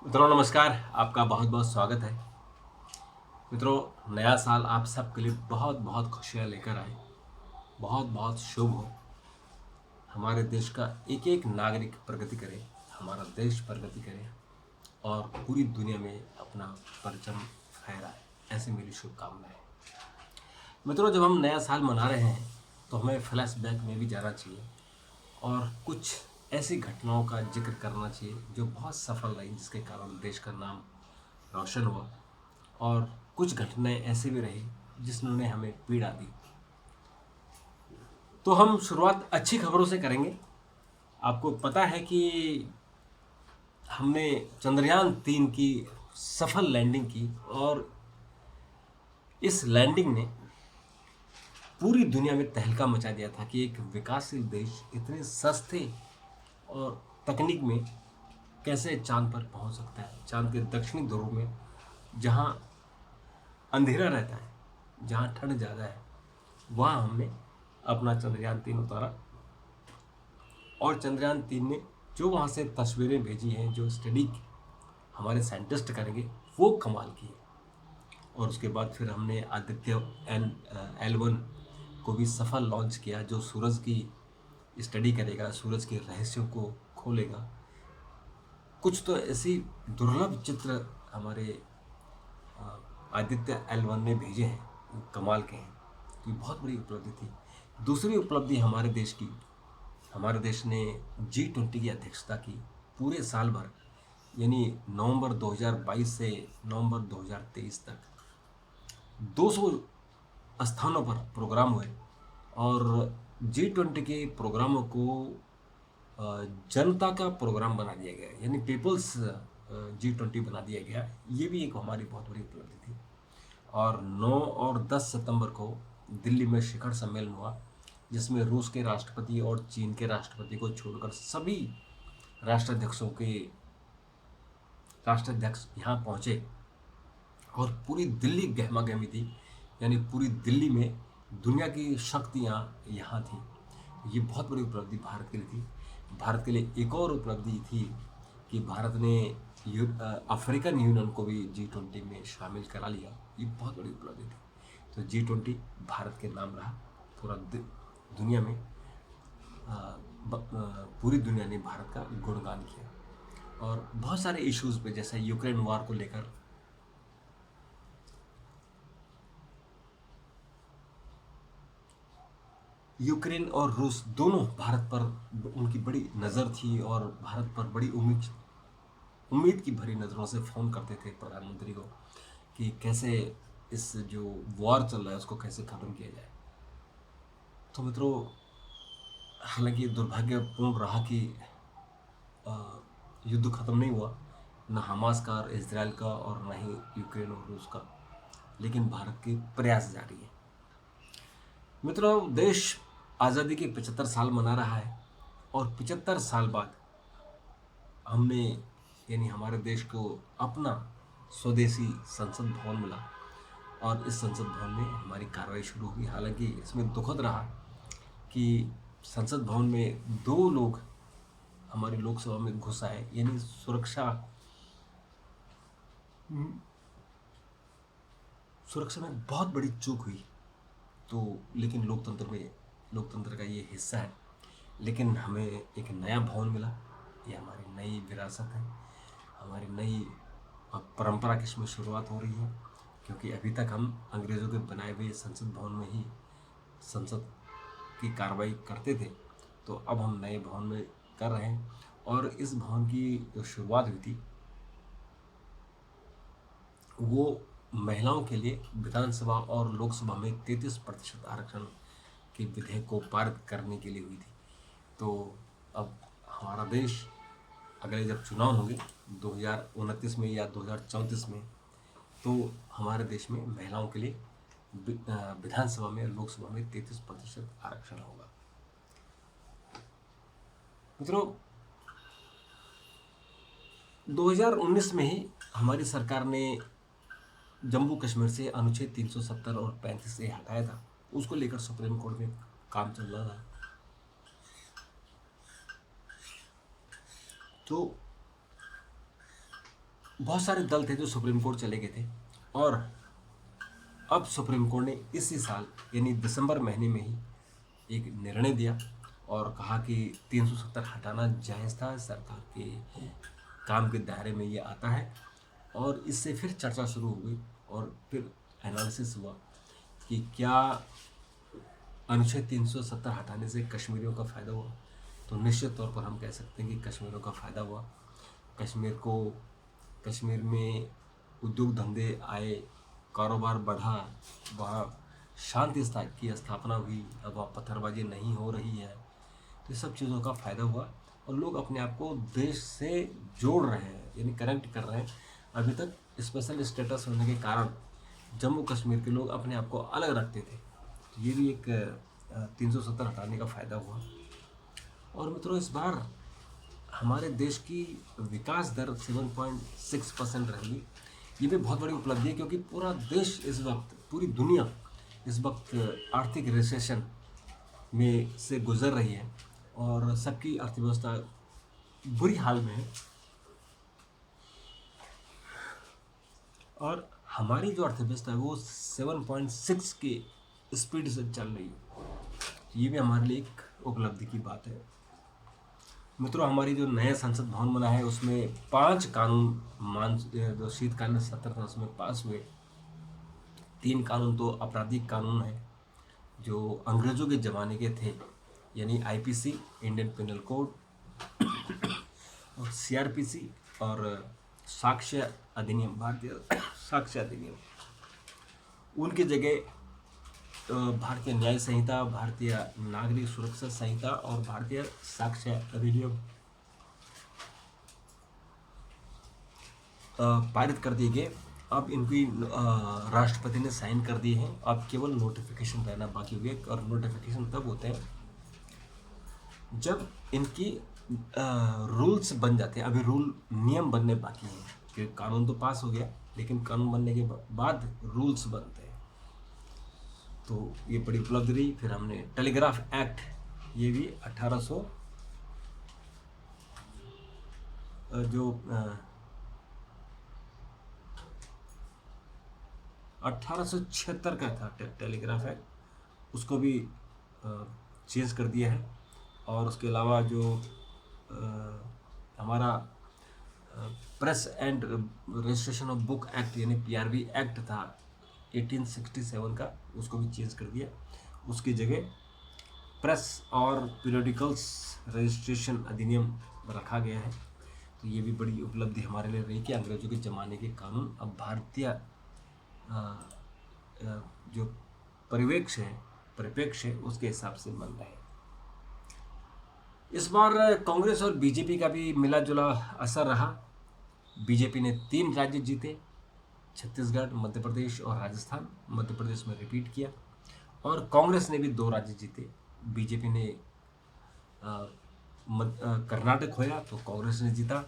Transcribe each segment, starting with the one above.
मित्रों नमस्कार। आपका बहुत बहुत स्वागत है। मित्रों, नया साल आप सबके लिए बहुत बहुत खुशियाँ लेकर आए, बहुत बहुत शुभ हो। हमारे देश का एक एक नागरिक प्रगति करे, हमारा देश प्रगति करे और पूरी दुनिया में अपना परचम फहराए, ऐसी मेरी शुभकामनाएं। मित्रों, जब हम नया साल मना रहे हैं तो हमें फ्लैशबैक में भी जाना चाहिए और कुछ ऐसी घटनाओं का जिक्र करना चाहिए जो बहुत सफल रही, जिसके कारण देश का नाम रोशन हुआ। और कुछ घटनाएं ऐसी भी रही जिन्होंने हमें पीड़ा दी। तो हम शुरुआत अच्छी खबरों से करेंगे। आपको पता है कि हमने चंद्रयान 3 की सफल लैंडिंग की और इस लैंडिंग ने पूरी दुनिया में तहलका मचा दिया था कि एक विकासशील देश इतने सस्ते और तकनीक में कैसे चांद पर पहुंच सकता है। चांद के दक्षिणी ध्रुव में, जहां अंधेरा रहता है, जहां ठंड ज़्यादा है, वहां हमने अपना चंद्रयान 3 उतारा। और चंद्रयान 3 ने जो वहाँ से तस्वीरें भेजी हैं, जो स्टडी हमारे साइंटिस्ट करेंगे, वो कमाल की है। और उसके बाद फिर हमने आदित्य L1 को भी सफल लॉन्च किया, जो सूरज की स्टडी करेगा, सूरज के रहस्यों को खोलेगा। कुछ तो ऐसी दुर्लभ चित्र हमारे आदित्य L1 ने भेजे हैं, वो कमाल के हैं। तो ये बहुत बड़ी उपलब्धि थी। दूसरी उपलब्धि हमारे देश की, हमारे देश ने G20 की अध्यक्षता की पूरे साल भर, यानी नवंबर 2022 से नवंबर 2023 तक 200 स्थानों पर प्रोग्राम हुए। और G20 के प्रोग्रामों को जनता का प्रोग्राम बना दिया गया, यानी पीपल्स G20 बना दिया गया। ये भी एक हमारी बहुत बड़ी उपलब्धि थी। और 9 और 10 सितंबर को दिल्ली में शिखर सम्मेलन हुआ, जिसमें रूस के राष्ट्रपति और चीन के राष्ट्रपति को छोड़कर सभी राष्ट्राध्यक्ष यहाँ पहुँचे और पूरी दिल्ली गहमा गहमी थी। यानी पूरी दिल्ली में दुनिया की शक्तियाँ यहाँ थी। ये बहुत बड़ी उपलब्धि भारत के लिए थी। भारत के लिए एक और उपलब्धि थी कि भारत ने अफ्रीकन यूनियन को भी G20 में शामिल करा लिया। ये बहुत बड़ी उपलब्धि थी। तो G20 भारत के नाम रहा पूरा दुनिया में। पूरी दुनिया ने भारत का गुणगान किया और बहुत सारे इश्यूज पे, जैसे यूक्रेन वार को लेकर यूक्रेन और रूस दोनों भारत पर उनकी बड़ी नज़र थी और भारत पर बड़ी उम्मीद की भरी नज़रों से फ़ोन करते थे प्रधानमंत्री को कि कैसे इस जो वॉर चल रहा है उसको कैसे ख़त्म किया जाए। तो मित्रों, हालांकि दुर्भाग्यपूर्ण रहा कि युद्ध ख़त्म नहीं हुआ, न हमास का और इसराइल का और न ही यूक्रेन और रूस का, लेकिन भारत के प्रयास जारी है। मित्रों, देश आज़ादी के 75 साल मना रहा है और 75 साल बाद हमने, यानी हमारे देश को अपना स्वदेशी संसद भवन मिला और इस संसद भवन में हमारी कार्रवाई शुरू हुई। हालांकि इसमें दुखद रहा कि संसद भवन में 2 लोग हमारी लोकसभा में घुस आए, यानी सुरक्षा में बहुत बड़ी चूक हुई। तो लेकिन लोकतंत्र का ये हिस्सा है। लेकिन हमें एक नया भवन मिला। ये हमारी नई विरासत है, हमारी नई परंपरा की इसमें शुरुआत हो रही है, क्योंकि अभी तक हम अंग्रेज़ों के बनाए हुए संसद भवन में ही संसद की कार्रवाई करते थे। तो अब हम नए भवन में कर रहे हैं और इस भवन की जो शुरुआत हुई थी वो महिलाओं के लिए विधानसभा और लोकसभा में 33% आरक्षण के विधेयक को पारित करने के लिए हुई थी। तो अब हमारा देश, अगले जब चुनाव होंगे 2029 में या 2034 में, तो हमारे देश में महिलाओं के लिए विधानसभा में, लोकसभा में 33% आरक्षण होगा। मित्रों, 2019 में ही हमारी सरकार ने जम्मू कश्मीर से अनुच्छेद 370 और 35 हटाया था। उसको लेकर सुप्रीम कोर्ट में काम चल रहा था। तो बहुत सारे दल थे जो सुप्रीम कोर्ट चले गए थे, और अब सुप्रीम कोर्ट ने इसी साल यानी दिसंबर महीने में ही एक निर्णय दिया और कहा कि 370 हटाना जायज़ था, सरकार के काम के दायरे में ये आता है। और इससे फिर चर्चा शुरू हो गई और फिर एनालिसिस हुआ कि क्या अनुच्छेद 370 हटाने से कश्मीरियों का फ़ायदा हुआ। तो निश्चित तौर पर हम कह सकते हैं कि कश्मीरियों का फ़ायदा हुआ। कश्मीर में उद्योग धंधे आए, कारोबार बढ़ा, वहाँ शांति की स्थापना हुई, अब वहाँ पत्थरबाजी नहीं हो रही है। तो ये सब चीज़ों का फ़ायदा हुआ और लोग अपने आप को देश से जोड़ रहे हैं, यानी कनेक्ट कर रहे हैं। अभी तक स्पेशल स्टेटस होने के कारण जम्मू कश्मीर के लोग अपने आप को अलग रखते थे, तो ये भी एक 370 हटाने का फ़ायदा हुआ। और मित्रों, इस बार हमारे देश की विकास दर 7.6% रही। ये भी बहुत बड़ी उपलब्धि है, क्योंकि पूरा देश इस वक्त, पूरी दुनिया इस वक्त आर्थिक रिसेशन में से गुजर रही है और सबकी अर्थव्यवस्था बुरी हाल में है। और हमारी जो अर्थव्यवस्था है वो 7.6 की स्पीड से चल रही है। ये भी हमारे लिए एक उपलब्धि की बात है। मित्रों, हमारी जो नया संसद भवन बना है उसमें 5 कानून जो शीतकालीन सत्र था उसमें पास हुए। 3 कानून तो आपराधिक कानून है जो अंग्रेज़ों के ज़माने के थे, यानी आईपीसी, इंडियन पिनल कोड, और सीआरपीसी और साक्ष्य अधिनियम, भारतीय साक्ष्य अधिनियम। उनकी जगह भारतीय न्याय संहिता, भारतीय नागरिक सुरक्षा संहिता और भारतीय साक्ष्य अधिनियम पारित कर दिए गए। अब इनकी राष्ट्रपति ने साइन कर दिए हैं। अब केवल नोटिफिकेशन रहना बाकी हुए, और नोटिफिकेशन तब होते हैं जब इनकी रूल्स बन जाते हैं। अभी नियम बनने बाकी हैं, कि कानून तो पास हो गया, लेकिन कानून बनने के बाद रूल्स बनते हैं। तो ये बड़ी उपलब्धि रही। फिर हमने टेलीग्राफ एक्ट, ये भी 1876 का था टेलीग्राफ एक्ट, उसको भी चेंज कर दिया है। और उसके अलावा जो हमारा press and registration of book act यानी पीआरबी एक्ट था 1867 का, उसको भी चेंज कर दिया। उसकी जगह प्रेस और पीरियडिकल्स रजिस्ट्रेशन अधिनियम रखा गया है। तो ये भी बड़ी उपलब्धि हमारे लिए रही कि अंग्रेज़ों के ज़माने के कानून अब भारतीय जो परिप्रेक्ष्य है उसके हिसाब से बन रहे हैं। इस बार कांग्रेस और बीजेपी का भी मिला जुला असर रहा। बीजेपी ने 3 राज्य जीते, छत्तीसगढ़, मध्य प्रदेश और राजस्थान। मध्य प्रदेश में रिपीट किया। और कांग्रेस ने भी 2 राज्य जीते। बीजेपी ने कर्नाटक खोया तो कांग्रेस ने जीता।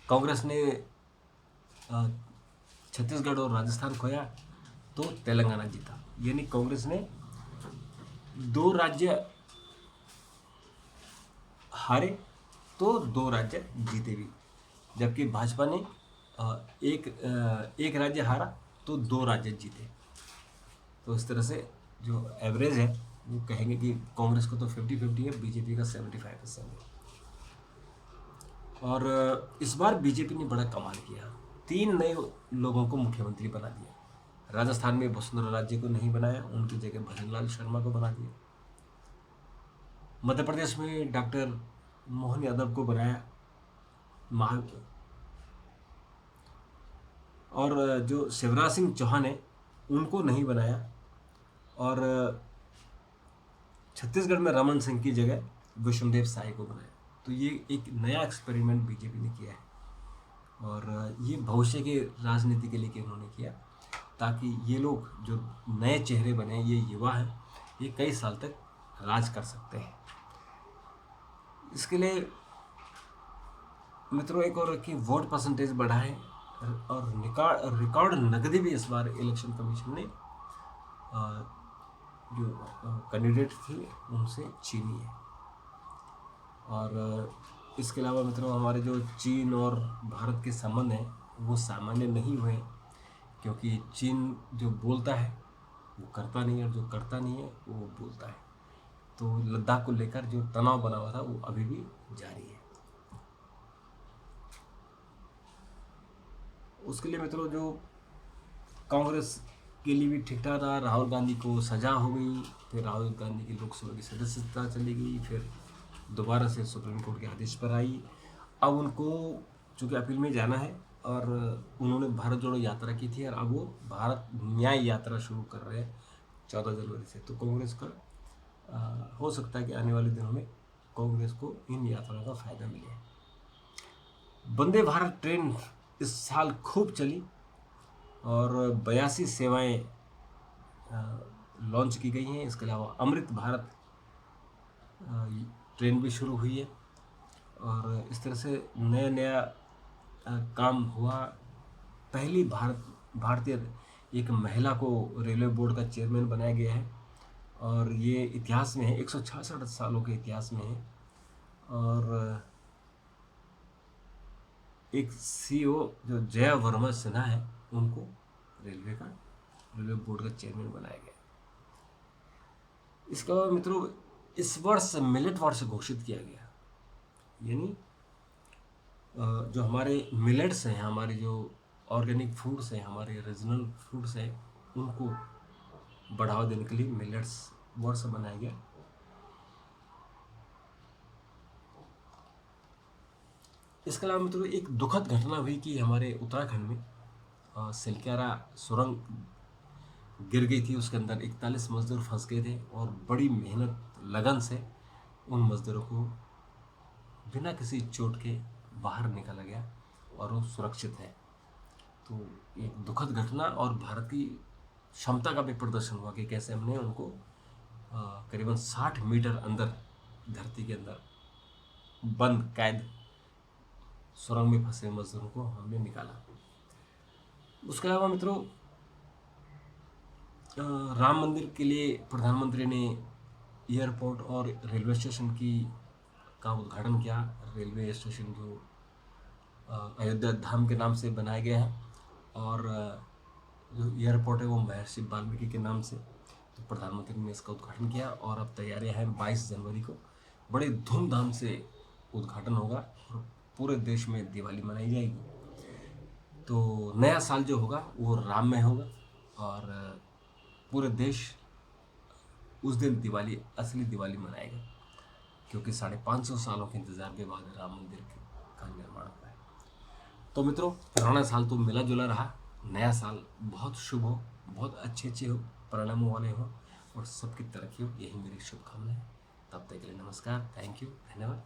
कांग्रेस ने छत्तीसगढ़ और राजस्थान खोया तो तेलंगाना जीता। यानी कांग्रेस ने 2 राज्य हारे तो 2 राज्य जीते भी, जबकि भाजपा ने एक राज्य हारा तो 2 राज्य जीते। तो इस तरह से जो एवरेज है वो कहेंगे कि कांग्रेस को तो 50-50 है, बीजेपी का 75% है। और इस बार बीजेपी ने बड़ा कमाल किया, 3 नए लोगों को मुख्यमंत्री बना दिया। राजस्थान में वसुंधरा राजे को नहीं बनाया, उनकी जगह भजनलाल शर्मा को बना दिया। मध्य प्रदेश में डॉक्टर मोहन यादव को बनाया और जो शिवराज सिंह चौहान है उनको नहीं बनाया। और छत्तीसगढ़ में रमन सिंह की जगह विष्णुदेव साय को बनाया। तो ये एक नया एक्सपेरिमेंट बीजेपी ने किया है और ये भविष्य के राजनीति के लिए उन्होंने किया, ताकि ये लोग जो नए चेहरे बने, ये युवा हैं, ये कई साल तक राज कर सकते हैं। इसके लिए मित्रों एक और कि वोट परसेंटेज बढ़ाएं और रिकॉर्ड नकदी भी इस बार इलेक्शन कमीशन ने जो कैंडिडेट थे उनसे छीनी है। और इसके अलावा मित्रों हमारे जो चीन और भारत के संबंध हैं वो सामान्य नहीं हुए, क्योंकि चीन जो बोलता है वो करता नहीं है, और जो करता नहीं है वो बोलता है। तो लद्दाख को लेकर जो तनाव बना हुआ था वो अभी भी जारी है। उसके लिए मित्रों जो कांग्रेस के लिए भी ठीक ठाक था, राहुल गांधी को सजा हो गई, फिर राहुल गांधी की लोकसभा की सदस्यता चली गई, फिर दोबारा से सुप्रीम कोर्ट के आदेश पर आई। अब उनको चूँकि अपील में जाना है, और उन्होंने भारत जोड़ो यात्रा की थी, और अब वो भारत न्याय यात्रा शुरू कर रहे हैं 14 जनवरी से। तो कांग्रेस का हो सकता है कि आने वाले दिनों में कांग्रेस को इन यात्राओं का फायदा मिले। वंदे भारत ट्रेन इस साल खूब चली, और 82 सेवाएं लॉन्च की गई हैं। इसके अलावा अमृत भारत ट्रेन भी शुरू हुई है, और इस तरह से नया नया काम हुआ। पहली भारतीय एक महिला को रेलवे बोर्ड का चेयरमैन बनाया गया है, और ये इतिहास में है, 166 सालों के इतिहास में है। और एक सीईओ जो जया वर्मा सिन्हा है, उनको रेलवे बोर्ड का चेयरमैन बनाया गया। इसके अलावा मित्रों इस वर्ष मिलेट वर्ष घोषित किया गया, यानी जो हमारे मिलेट्स हैं, हमारे जो ऑर्गेनिक फूड्स हैं, हमारे रीजनल फूड्स हैं, उनको बढ़ावा देने के लिए मिलेट्स वर्ष बनाया गया। इसके अलावा मित्रों एक दुखद घटना हुई कि हमारे उत्तराखंड में सिलक्यारा सुरंग गिर गई थी। उसके अंदर 41 मजदूर फंस गए थे, और बड़ी मेहनत लगन से उन मजदूरों को बिना किसी चोट के बाहर निकाला गया, और वो सुरक्षित है। तो एक दुखद घटना, और भारत की क्षमता का भी प्रदर्शन हुआ कि कैसे हमने उनको करीबन 60 मीटर अंदर धरती के अंदर बंद कैद सुरंग में फंसे मजदूरों को हमने निकाला। उसके अलावा मित्रों राम मंदिर के लिए प्रधानमंत्री ने एयरपोर्ट और रेलवे स्टेशन का उद्घाटन किया। रेलवे स्टेशन जो अयोध्या धाम के नाम से बनाया गया है, और जो एयरपोर्ट है वो महर्षि वाल्मीकि के नाम से। तो प्रधानमंत्री ने इसका उद्घाटन किया, और अब तैयारियां हैं 22 जनवरी को बड़े धूमधाम से उद्घाटन होगा, और पूरे देश में दिवाली मनाई जाएगी। तो नया साल जो होगा वो राममय होगा, और पूरे देश उस दिन दिवाली, असली दिवाली मनाएगा, क्योंकि 550 सालों के इंतजार के बाद राम मंदिर का निर्माण हुआ है। तो मित्रों पुराना साल तो मिला जुला रहा, नया साल बहुत शुभ हो, बहुत अच्छे हो, परिणामों वाले हो, और सबकी तरक्की हो, यही मेरी शुभकामनाएं। तब तक के लिए नमस्कार, थैंक यू, धन्यवाद।